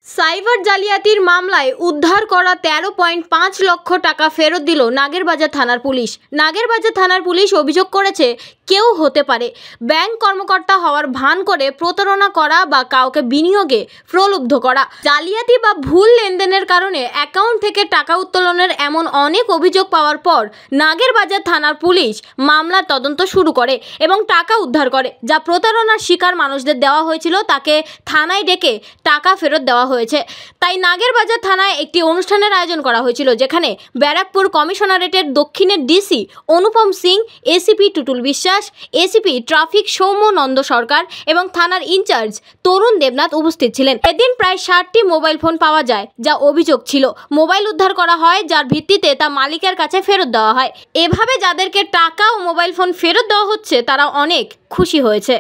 Cyber জালিয়াতির মামলায় উদ্ধার করা 13.5 লক্ষ টাকা ফেরত দিল নাগেরবাজার থানার পুলিশ। নাগেরবাজার থানার পুলিশ অভিযোগ করেছে, কেউ হতে পারে ব্যাংক কর্মকর্তা হওয়ার ভান করে প্রতারণা করা বা কাউকে বিনিয়োগে প্রলুব্ধ করা। জালিয়াতি বা ভুল লেনদেনের কারণে অ্যাকাউন্ট থেকে টাকা উত্তোলনের এমন অনেক অভিযোগ পাওয়ার পর নাগেরবাজার থানার পুলিশ মামলার তদন্ত শুরু করে এবং টাকা উদ্ধার করে। যা প্রতারণার শিকার মানুষদের দেওয়া হয়েছিল তাকে থানায় ডেকে টাকা ফেরত দেওয়া হয়েছে। তাই নাগেরবাজার থানায় একটি অনুষ্ঠানের আয়োজন করা হয়েছিল, যেখানে ব্যারাকপুর কমিশনারেটের দক্ষিণের ডিসি অনুপম সিং, এসিপি টুটুল বিশ্বাস, এসিপি ট্রাফিক সৌম্য নন্দ সরকার এবং থানার ইনচার্জ তরুণ দেবনাথ উপস্থিত ছিলেন। এদিন প্রায় 60টি মোবাইল ফোন পাওয়া যায়, যা অভিযোগ ছিল। মোবাইল উদ্ধার করা হয়, যার ভিত্তিতে তা মালিকের কাছে ফেরত দেওয়া হয়। এভাবে যাদেরকে টাকা ও মোবাইল ফোন ফেরত দেওয়া হচ্ছে তারা অনেক খুশি হয়েছে।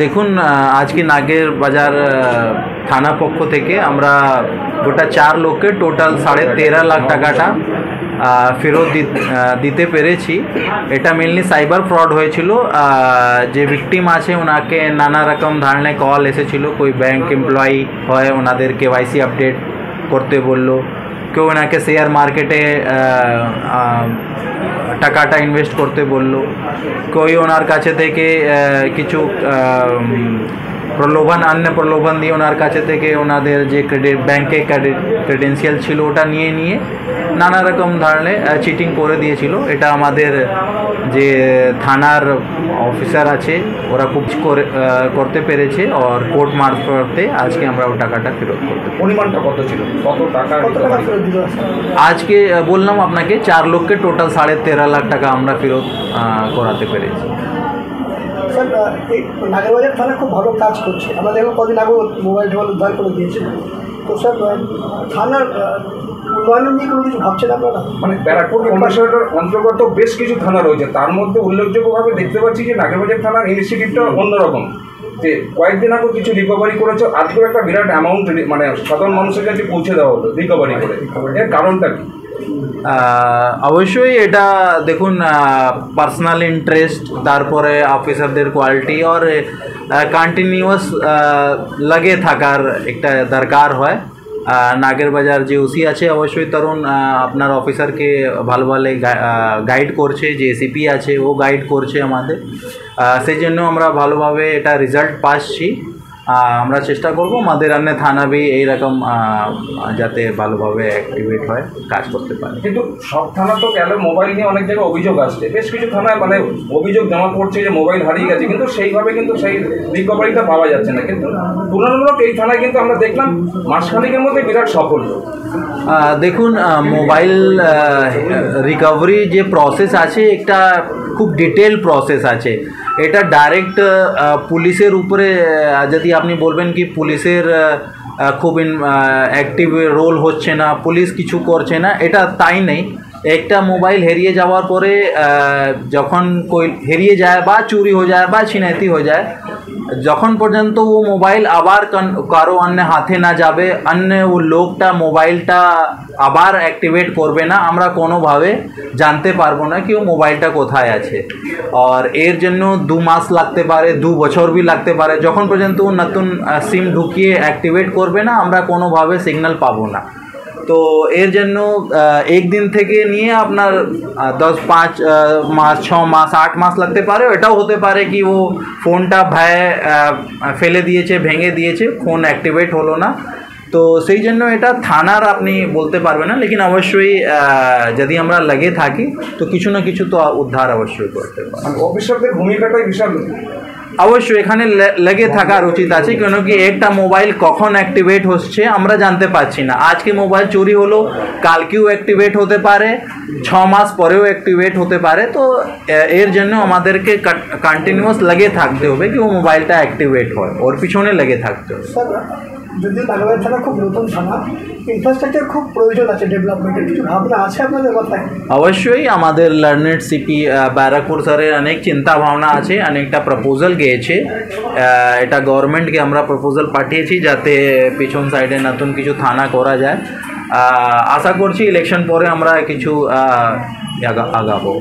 দেখুন, আজকে নাগেরবাজার থানা পক্ষ থেকে আমরা গোটা 4 লোককে টোটাল 13.5 লাখ টাকাটা ফেরত দিতে পেরেছি। এটা মেনলি সাইবার ফ্রড হয়েছিল। যে ভিকটিম আছে ওনাকে নানা রকম ধরনের কল এসেছিল। कोई बैंक एम्प्लॉय হয়, ওনাদের কেওয়াইসি আপডেট করতে বললো। কেউ ওনাকে শেয়ার মার্কেটে টাকাটা ইনভেস্ট করতে বললো। কেউ ওনার কাছে থেকে কিছু अन्य प्रलोभन দিয়ে ওনার কাছে থেকে ওনাদের যে ব্যাংকে ক্রেডেন্সিয়াল ছিল ওটা নিয়ে নানা রকম ধরনের চিটিং করে দিয়েছিল। এটা আমাদের যে থানার অফিসার আছে ওরা খুব করতে পেরেছে, আর কোর্ট মারফতে আজকে আমরা ওই টাকাটা ফেরত করতে। পরিমাণটা কত ছিল, কত টাকা আজকে বললাম আপনাকে 4 লোককে টোটাল 13.5 লাখ টাকা আমরা ফেরত করাতে পেরেছি। স্যার, এই নাগেরবাজার থানা খুব ভালো কাজ করছে। আমরা দেখলাম কদিন আগে মোবাইল টোবাইল উদ্ধার করে দিয়েছে। তো স্যার, থানার উন্নয়ন নিয়ে কোনো কিছু ভাবছেন আপনারা? মানে ব্যারাকপুর কমিশনারেটের অন্তর্গত বেশ কিছু থানা রয়েছে, তার মধ্যে উল্লেখযোগ্যভাবে দেখতে পাচ্ছি যে নাগেরবাজার থানার ইনিশিয়েটিভটা অন্যরকম। যে কয়েকদিন আগে কিছু রিকভারি করেছে, আজকেও একটা বিরাট অ্যামাউন্ট মানে সাধারণ মানুষের কাছে পৌঁছে দেওয়া হলো রিকভারি করে। এর কারণটা কি? অবশ্যই এটা দেখুন, পার্সোনাল ইন্টারেস্ট, তারপরে অফিসারদের কোয়ালিটি আর কন্টিনিউয়াস লাগে থাকার একটা দরকার হয়। নাগেরবাজার যে ওসি আছে অবশ্যই তরুণ আপনার অফিসারকে ভালো গাইড করছে। যে এসিপি আছে ও গাইড করছে আমাদের, সেই জন্য আমরা ভালোভাবে এটা রেজাল্ট পাচ্ছি। আমরা চেষ্টা করব আমাদের অন্য থানা বি এইরকম যাতে ভালোভাবে অ্যাক্টিভেট হয়, কাজ করতে পারে। কিন্তু সব থানা তো গেলে মোবাইল নিয়ে অনেক জায়গায় অভিযোগ আসছে, বেশ কিছু থানায় মানে অভিযোগ জমা পড়ছে যে মোবাইল হারিয়ে গেছে, কিন্তু সেইভাবে কিন্তু সেই রিকভারিটা পাওয়া যাচ্ছে না। কিন্তু তুলনামূলক এই থানায় কিন্তু আমরা দেখলাম মাসখানেকের মধ্যে বিরাট সাফল্য। দেখুন, মোবাইল রিকভারি যে প্রসেস আছে একটা খুব ডিটেল প্রসেস আছে। এটা ডাইরেক্ট পুলিশের উপরে যদি আপনি বলবেন কি পুলিশের খুব অ্যাক্টিভ রোল হচ্ছে না, পুলিশ কিছু করছে না, এটা তাই নেই। একটা মোবাইল হারিয়ে যাওয়ার পরে যখন হারিয়ে যায় বা চুরি হয়ে যায় বা ছিনতাই হয়ে যায়, যখন পর্যন্ত ও মোবাইল আবার কারো অন্য হাতে না যাবে, অন্য ও লোকটা মোবাইলটা আবার অ্যাক্টিভেট করবে না, আমরা কোনোভাবে জানতে পারবো না কি ও মোবাইলটা কোথায় আছে। আর এর জন্য 2 মাস লাগতে পারে, 2 বছর भी লাগতে পারে। যখন পর্যন্ত ও নতুন সিম ঢুকিয়ে অ্যাক্টিভেট করবে না, আমরা কোনোভাবে সিগন্যাল পাবো না। তো এর জন্য একদিন থেকে নিয়ে আপনার 5 মাস, 6 মাস, 8 মাস লাগতে পারে। এটাও হতে পারে কি ও ফোনটা ফেলে দিয়েছে, ভেঙে দিয়েছে, ফোন অ্যাক্টিভেট হলো না। তো সেই জন্য এটা থানার আপনি বলতে পারবেন না, লেকিন অবশ্যই যদি আমরা লাগে থাকি তো কিছু না কিছু তো উদ্ধার অবশ্যই করতে পারি। অফিসারদের ভূমিকাটাই বিশাল। অবশ্যই এখানে লেগে থাকার উচিত আছে, কেন কি একটা মোবাইল কখন অ্যাক্টিভেট হচ্ছে আমরা জানতে পারছি না। আজকে মোবাইল চুরি হলো, কালকেও অ্যাক্টিভেট হতে পারে, 6 মাস পরেও অ্যাক্টিভেট হতে পারে। তো এর জন্য আমাদেরকে কন্টিনিউয়াস লেগে থাকতে হবে কি ও মোবাইলটা অ্যাক্টিভেট হয়, ওর পিছনে লেগে থাকতে হবে। যদিও নাগেরবাজার থানা খুব নতুন থানা, ইনফ্রাস্ট্রাকচার খুব প্রয়োজন আছে ডেভেলপমেন্টের, কিছু ভাবনা আছে আপনাদের মাথায়? অবশ্যই আমাদের লার্নেড সিপি ব্যারাকপুর স্যারের অনেক চিন্তা ভাবনা আছে, অনেকটা প্রপোজাল গিয়েছে। এটা গভর্নমেন্টকে আমরা প্রপোজাল পাঠিয়েছি যাতে পিছন সাইডে নতুন কিছু থানা করা যায়। আশা করছি ইলেকশন পরে আমরা কিছু আগাবো।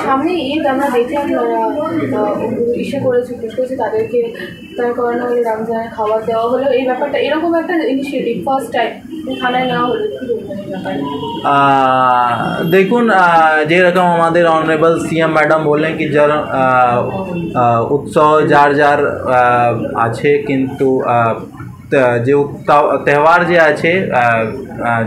সামনে ঈদ আমরা দেখলাম ইসে করেছে পুশ করেছে তাদেরকে তার করানো হলো রমজানের খাবার দেওয়া হলো এই ব্যাপারটা এরকম একটা ইনিশিয়েটিভ ফার্স্ট টাইম থানায় নেওয়া হলো কি বলবেন এই ব্যাপারে? দেখুন যেরকম আমাদের অনারেবল সিএম ম্যাডাম বললেন কি যার উৎসব যার যার আছে কিন্তু যে त्यौहार যে আছে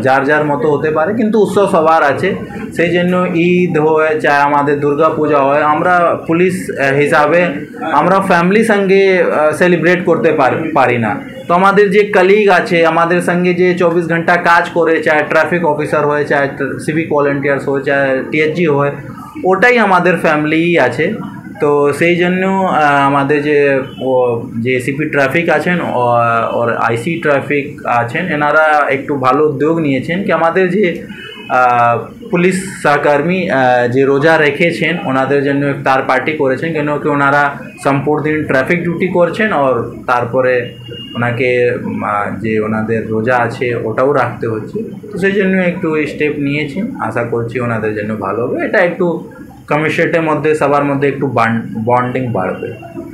যার যার মতো হতে পারে কিন্তু উৎসব সবার আছে সেই জন্য ঈদ হয় চাই আমাদের দুর্গা পূজা হয় আমরা পুলিশ হিসাবে আমরা ফ্যামিলি সঙ্গে সেলিব্রেট করতে পারি না তো আমাদের যে কলিগ আছে আমাদের সঙ্গে যে 24 ঘন্টা কাজ করে চাই ট্রাফিক অফিসার হয় চাই সিভিক ভলেন্টিয়ার্স হয় চাই টিএসজি হয় ওটাই আমাদের ফ্যামিলিই আছে তো সেই জন্য আমাদের যে এসিপি ট্রাফিক আছেন और আইসি ট্রাফিক আছেন এনারা একটু ভালো উদ্যোগ নিয়েছেন কি আমাদের যে পুলিশ সহকর্মী যে রোজা রেখেছেন ওনাদের জন্য ইফতার পার্টি করেছেন কেন কি ওনারা সম্পূর্ণ দিন ট্রাফিক ডিউটি করছেন আর তারপরে ওনাকে যে ওনাদের রোজা আছে ওটাও রাখতে হচ্ছে তো সেই জন্য একটু স্টেপ নিয়েছেন আশা করছি ওনাদের জন্য ভালো হবে এটা একটু কমিউনিটির মধ্যে সবার মধ্যে একটু বন্ডিং বাড়বে।